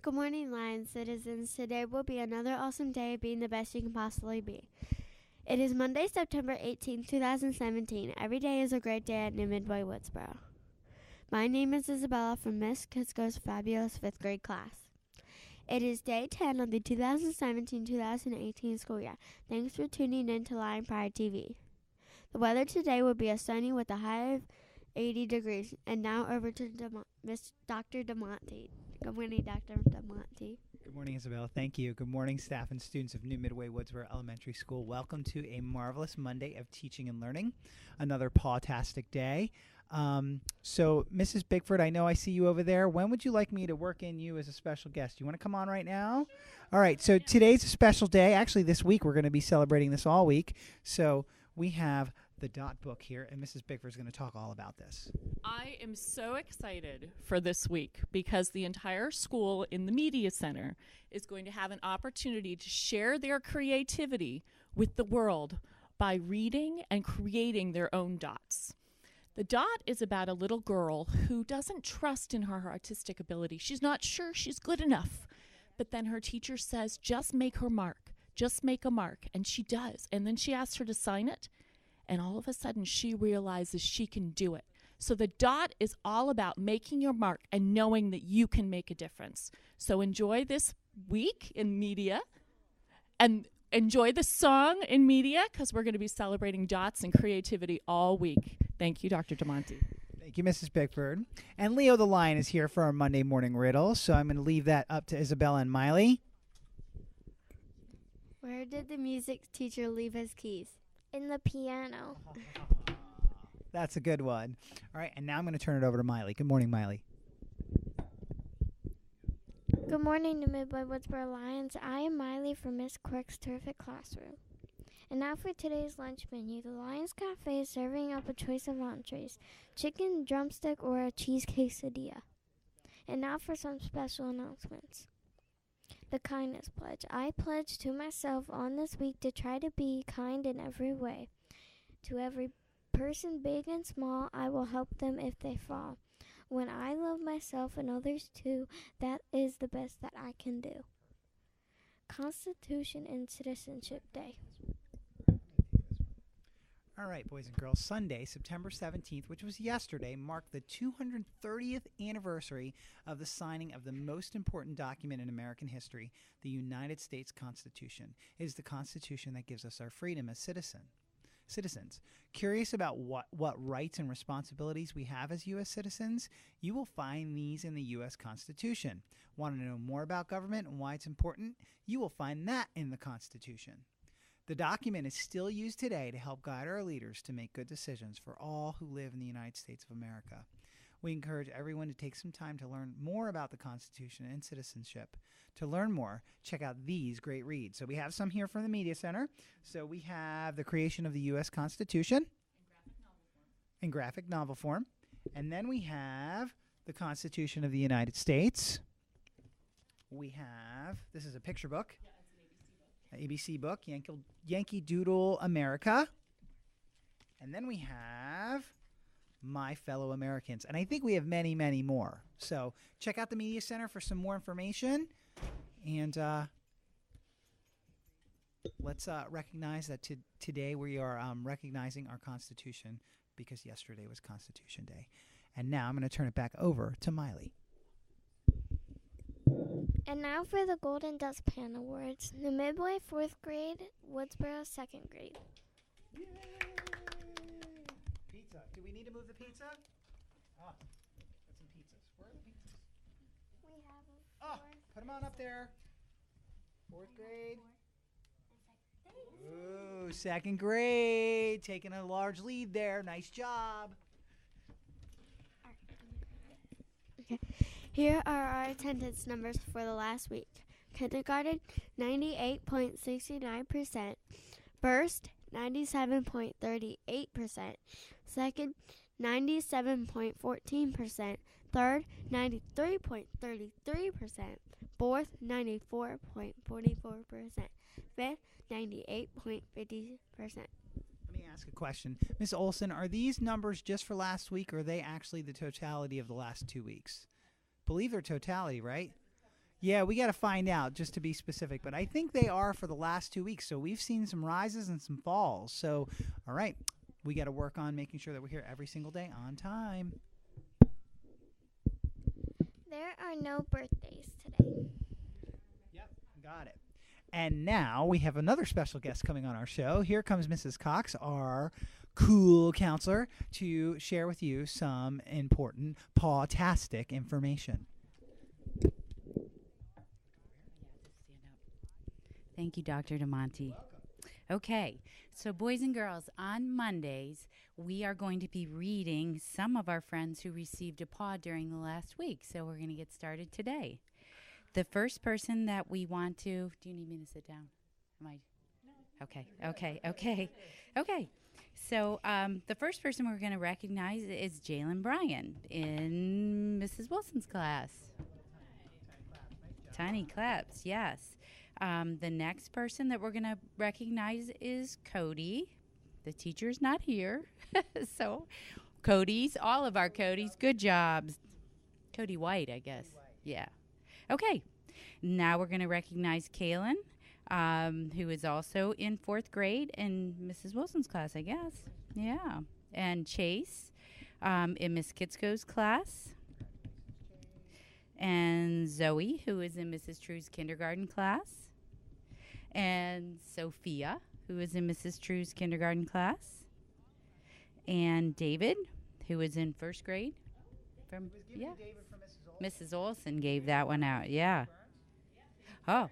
Good morning, Lion citizens. Today will be another awesome day of being the best you can possibly be. It is Monday, September 18, 2017. Every day is a great day at New Midway Woodsboro. My name is Isabella from Miss Kisco's fabulous 5th grade class. It is day 10 of the 2017-2018 school year. Thanks for tuning in to Lion Pride TV. The weather today will be a sunny with a high of 80 degrees. And now over to Miss Dr. DeMonte. Good morning, Dr. DeMonte. Good morning, Isabel. Thank you. Good morning, staff and students of New Midway Woodsboro Elementary School. Welcome to a marvelous Monday of teaching and learning, another paw-tastic day. So, Mrs. Bigford, I know I see you over there. When would you like me to work in you as a special guest? You want to come on right now? All right, so today's a special day. Actually, this week we're going to be celebrating this all week. So we have the Dot book here, and Mrs. Bigford is going to talk all about this. I am so excited for this week because the entire school in the Media Center is going to have an opportunity to share their creativity with the world by reading and creating their own dots. The dot is about a little girl who doesn't trust in her artistic ability. She's not sure she's good enough. But then her teacher says, just make her mark. Just make a mark. And she does. And then she asks her to sign it. And all of a sudden, she realizes she can do it. So the dot is all about making your mark and knowing that you can make a difference. So enjoy this week in media and enjoy the song in media because we're going to be celebrating dots and creativity all week. Thank you, Dr. DeMonte. Thank you, Mrs. Bigford. And Leo the Lion is here for our Monday morning riddle, so I'm going to leave that up to Isabella and Miley. Where did the music teacher leave his keys? In the piano. That's a good one. All right, and now I'm going to turn it over to Miley. Good morning, Miley. Good morning, New Midway Woodsboro Lions. I am Miley from Miss Quirk's terrific classroom. And now for today's lunch menu. The Lions Cafe is serving up a choice of entrees, chicken drumstick or a cheese quesadilla. And now for some special announcements. The Kindness Pledge. I pledge to myself on this week to try to be kind in every way. To every person, big and small, I will help them if they fall. When I love myself and others too, that is the best that I can do. Constitution and Citizenship Day. All right, boys and girls, Sunday, September 17th, which was yesterday, marked the 230th anniversary of the signing of the most important document in American history, the United States Constitution. It is the Constitution that gives us our freedom as citizens. Curious about what rights and responsibilities we have as U.S. citizens? You will find these in the U.S. Constitution. Want to know more about government and why it's important? You will find that in the Constitution. The document is still used today to help guide our leaders to make good decisions for all who live in the United States of America. We encourage everyone to take some time to learn more about the Constitution and citizenship. To learn more, check out these great reads. So we have some here from the Media Center. So we have The Creation of the U.S. Constitution in graphic novel form. And then we have The Constitution of the United States. We have, this is a picture book. ABC book, Yankee Doodle America. And then we have My Fellow Americans. And I think we have many, many more. So check out the Media Center for some more information. And let's recognize that today we are recognizing our Constitution because yesterday was Constitution Day. And now I'm going to turn it back over to Miley. And now for the Golden Dustpan Awards. The Midway 4th grade, Woodsboro 2nd grade. Yay! Pizza. Do we need to move the pizza? Got some pizzas. Where are the pizzas? We have them. Put them on up there. 4th grade. Ooh, 2nd grade. Taking a large lead there. Nice job. Okay. Here are our attendance numbers for the last week. Kindergarten, 98.69%. First, 97.38%. Second, 97.14%. Third, 93.33%. Fourth, 94.44%. Fifth, 98.50%. Let me ask a question. Ms. Olson, are these numbers just for last week, or are they actually the totality of the last 2 weeks? Believe they're totality, right? Yeah, we got to find out just to be specific, but I think they are for the last 2 weeks. So we've seen some rises and some falls. So, all right, we got to work on making sure that we're here every single day on time. There are no birthdays today. Yep, got it. And now we have another special guest coming on our show. Here comes Mrs. Cox, our cool counselor, to share with you some important paw-tastic information. Thank you, Dr. DeMonte. Okay, so boys and girls, on Mondays, we are going to be reading some of our friends who received a paw during the last week. So we're going to get started today. The first person that we want to, do you need me to sit down? Am I? No. Okay. So the first person we're going to recognize is Jalen Bryan in Mrs. Wilson's class. Tiny claps, yes. The next person that we're going to recognize is Cody. The teacher's not here. So Cody's, all of our Codys, good jobs. Cody White, I guess. Yeah. Okay. Now we're going to recognize Kaylin, who is also in 4th grade in Mrs. Wilson's class, I guess. Yeah. And Chase in Miss Kitsko's class. And Zoe, who is in Mrs. True's kindergarten class. And Sophia, who is in Mrs. True's kindergarten class. And David, who is in 1st grade. Mrs. Olson gave that one out, yeah. Oh,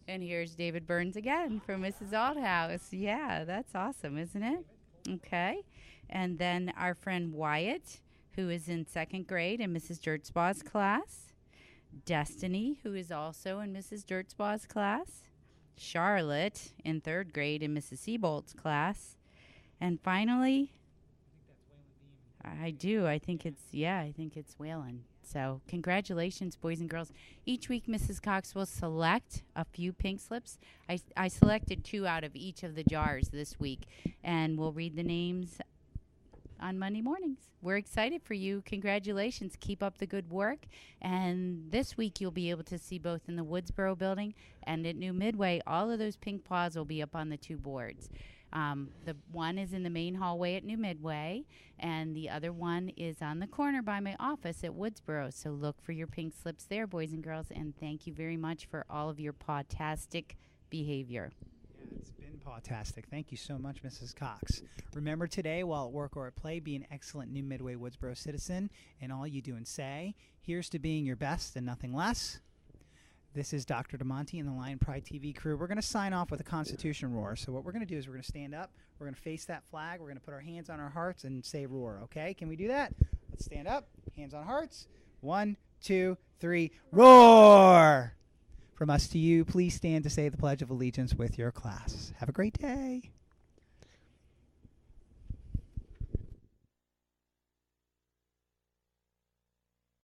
and here's David Burns again from Mrs. Althouse. Yeah, that's awesome, isn't it? Okay. And then our friend Wyatt, who is in 2nd grade in Mrs. Dirtspaw's class. Destiny, who is also in Mrs. Dirtspaw's class. Charlotte in 3rd grade in Mrs. Seabolt's class. And finally, I think it's Whalen. So congratulations, boys and girls. Each week, Mrs. Cox will select a few pink slips. I selected 2 out of each of the jars this week, and we'll read the names on Monday mornings. We're excited for you. Congratulations. Keep up the good work. And this week, you'll be able to see both in the Woodsboro building and at New Midway. All of those pink paws will be up on the 2 boards. The one is in the main hallway at New Midway, and the other one is on the corner by my office at Woodsboro. So look for your pink slips there, boys and girls, and thank you very much for all of your paw-tastic behavior. Yeah, it's been paw-tastic. Thank you so much, Mrs. Cox. Remember today, while at work or at play, be an excellent New Midway Woodsboro citizen, and all you do and say, here's to being your best and nothing less. This is Dr. DeMonte and the Lion Pride TV crew. We're going to sign off with a Constitution roar. So what we're going to do is we're going to stand up. We're going to face that flag. We're going to put our hands on our hearts and say roar, okay? Can we do that? Let's stand up. Hands on hearts. 1, 2, 3. Roar! From us to you, please stand to say the Pledge of Allegiance with your class. Have a great day.